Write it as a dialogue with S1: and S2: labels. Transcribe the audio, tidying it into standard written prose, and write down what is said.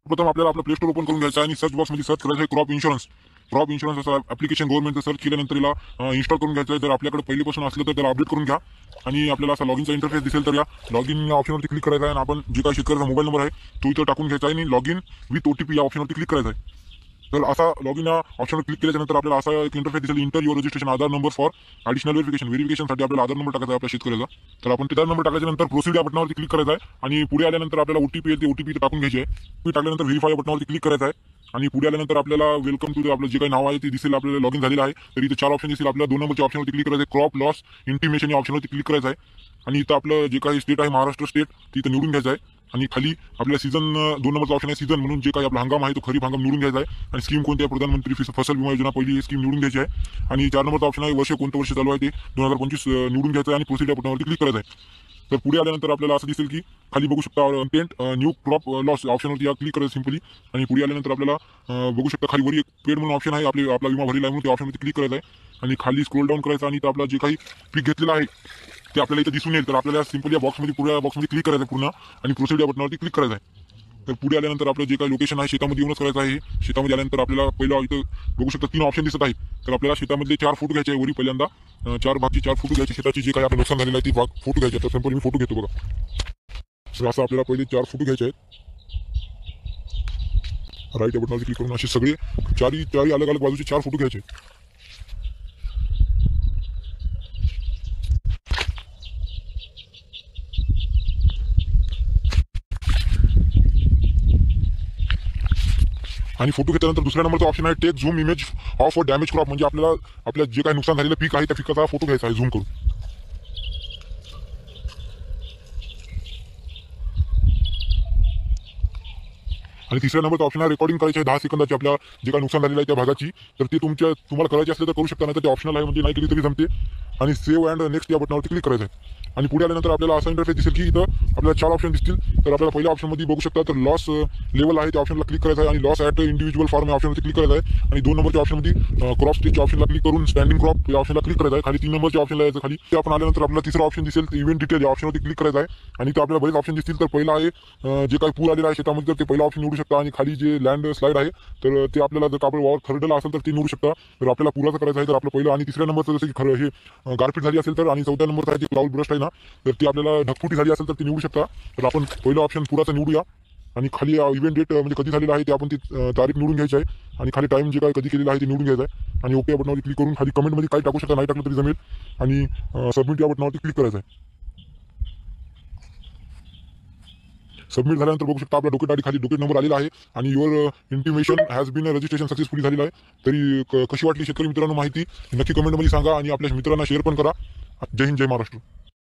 S1: प्रथम आपल्याला आपलं प्ले स्टोर ओपन करून घ्यायचं आहे आणि सर्च बॉक्समध्ये सर्च करायचं आहे क्रॉप इन्शुरन्स असं ॲप्लिकेशन गव्हर्नमेंटचं सर्च केल्यानंतर याला इन्स्टॉल करून घ्यायचं आहे. जर आपल्याकडे पहिलीपासून असलं तर त्याला अपडेट करून घ्या आणि आपल्याला असा लॉगिनचा इंटरफेस दिसेल तर या लॉगिन या ऑप्शनवरती क्लिक करायचं आहे आणि आपण जे काही शेतकऱ्याचा मोबाईल नंबर आहे तो इथं टाकून घ्यायचा आहे आणि लॉगिन विथ OTP या ऑप्शनवरती क्लिक करायचं आहे. तर असा लॉगिन या ऑप्शनवर क्लिक केल्यानंतर आपल्याला असा एक इंटरफेस दिसेल, enter your registration Aadhaar number for additional व्हेरिफिकेशनसाठी आपल्याला आधार नंबर टाकायचा आहे आपल्या शेतकऱ्याचा. तर आपण त्याचा नंबर टाकल्यानंतर प्रोसीड या बटनावरती क्लिक करायचा आहे आणि पुढे आल्यानंतर आपल्याला OTP येईल, ते OTP टाकून घ्यायची आहे. टाकल्यानंतर व्हेरीफाय बटनावरती क्लिक करायचं आहे आणि पुढे आल्यानंतर आपल्याला वेलकम टू आपलं जे काही नाव आहे ते दिसेल, आपल्याला लॉगिन झालेलं आहे. तर इथे 4 ऑप्शन दिसेल, आपल्याला 2 नंबरच्या ऑप्शनवरती क्लिक करायचं आहे, क्रॉप लॉस इंटिमेशन या ऑप्शनवरती क्लिक करायचं आहे आणि इथं आपलं जे काही स्टेट आहे महाराष्ट्र स्टेट तिथं निवडून घ्यायचं आहे आणि खाली आपल्या सीझन 2 नंबरचा ऑप्शन आहे सीझन म्हणून जे काही आपला हंगाम आहे तो खरीप हंगाम निवडून घ्यायचा आहे आणि स्कीम कोणती आहे प्रधानमंत्री फसल विमा योजना पहिली ही स्कीम निवडून घ्यायची आहे आणि 4 नंबरचा ऑप्शन आहे वर्ष कोणतं वर्ष चालू आहे ते 2025 निवडून घ्यायचं आहे आणि प्रोसीड या बटनावरती क्लिक करायचं आहे. तर पुढे आल्यानंतर आपल्याला असं दिसेल की खाली बघू शकता पेंट न्यू क्रॉप लॉस ऑप्शनवरती क्लिक करायचं सिंपली आणि पुढे आल्यानंतर आपल्याला बघू शकता खाली वरी एक पेड म्हणून ऑप्शन आहे, आपला विमा भरलेला आहे म्हणून त्या ऑप्शनवरती क्लिक करायचं आहे आणि खाली स्क्रोल डाऊन करायचं आणि आपला जे काही पीक घेतलेलं आहे ते आपल्याला इथे दिसून येईल. तर आपल्याला सिंपली या बॉक्समध्ये पुढे बॉक्समध्ये क्लिक करायचं पूर्ण आणि प्रोसीड या बटनावरती क्लिक करायचं आहे. तर पुढे आल्यानंतर आपलं जे काही लोकेशन आहे शेतामध्ये येऊनच करायचं आहे. शेतामध्ये आल्यानंतर आपल्याला पहिलं इथं बघू शकता 3 ऑप्शन दिसत आहे. तर आपल्याला शेतामधले 4 फोटो घ्यायचे आहे. वरी पहिल्यांदा 4 भागचे 4 फोटो घ्यायचे, शेताची जे काही आपलं नुकसान झालेलं आहे ते भाग फोटो घ्यायचे. तर सिंपली मी फोटो घेतो बघा. तर असं आपल्याला पहिले 4 फोटो घ्यायचे आहेत. राईट या बटनावरती क्लिक करून असे सगळे चारही अलग अलग बाजूचे 4 फोटो घ्यायचे. आणि फोटो घेतल्यानंतर दुसऱ्या नंबरचा ऑप्शन आहे take zoom image of a damage crop, म्हणजे आपल्याला आपल्या जे काही नुकसान झालेलं पीक आहे त्या पिकाचा फोटो घ्यायचा आहे झूम करून. आणि तिसऱ्या नंबरचा ऑप्शन आहे रेकॉर्डिंग करायची आहे 10 सेकंदाची आपल्या जे काही नुकसान झालेलं आहे त्या भागाची. तर ते तुम्हाला करायची असले तर करू शकता, नाही तर ते ऑप्शनल आहे, म्हणजे नाही केली तरी जमते. आणि सेव्ह अँड नेक्स्ट या बटनावरती क्लिक करायचं आहे आणि पुढे आल्यानंतर आपल्याला असा इंटरफेस दिसेल की इथं आपल्याला 4 ऑप्शन दिसतील. तर आपल्याला पहिल्या ऑप्शनमध्ये बघू शकता तर लॉस लेवल आहे त्या ऑप्शनला क्लिक करायचं आहे आणि लॉस ॲट इंडिव्हिज्युअल फॉर्म या ऑप्शनवरती क्लिक करायचं आहे आणि 2 नंबरच्या ऑप्शनमध्ये क्रॉप स्टेजच्या ऑप्शनला क्लिक करून स्टँडिंग क्रॉप या ऑप्शनला क्लिक करायचं आहे. खाली 3 नंबरच्या ऑप्शनला यायचं, खाली ते आपण आल्यानंतर आपल्याला तिसरा ऑप्शन दिसेल इव्हेंट डिटेल या ऑप्शनवरती क्लिक करायचं आहे आणि ते आपल्याला बरेच ऑप्शन दिसतील. तर पहिला आहे जे काही पूर आलेला आहे शेतामध्ये तर ते पहिला ऑप्शन निवडू शकता आणि खाली जे लँड स्लाईड आहे तर ते आपल्याला जर आपलं वावर खरडला असेल तर ते निवडू शकता. तर आपल्याला पुराचं करायचं आहे तर आपलं पहिलं आणि तिसऱ्या नंबरचं जसं की खरं हे गारपीट झाली असेल तर आणि 4थ्या नंबरचं आहे ते क्लाउड ब्रस्ट आहे ना, तर ती आपल्याला ढगफुटी झाली असेल तर ती निवडू शकता. तर आपण पहिलं ऑप्शन पुराचं निवडूया आणि खाली इव्हेंट डेट म्हणजे कधी झालेलं आहे ते आपण ती तारीख निवडून घ्यायची आहे आणि खाली टाइम जे काही कधी केलेलं आहे ते निवडून घ्यायचं आहे आणि ओके या बटनावरती क्लिक करून खाली कमेंटमध्ये काही टाकू शकता, नाही टाकलं तरी जमेल आणि सबमिट या बटनावरती क्लिक करायचं आहे. सबमिट झाल्यानंतर बघू शकता आपला डॉक्युमेंट खाली डॉक्युमेंट नंबर आलेला आहे आणि your intimation has been registration successfully झालेलं आहे. तरी कशी वाटली शेतकरी मित्रांनो माहिती नक्की कमेंटमध्ये सांगा आणि आपल्या मित्रांना शेअर पण करा. जय हिंद, जय महाराष्ट्र.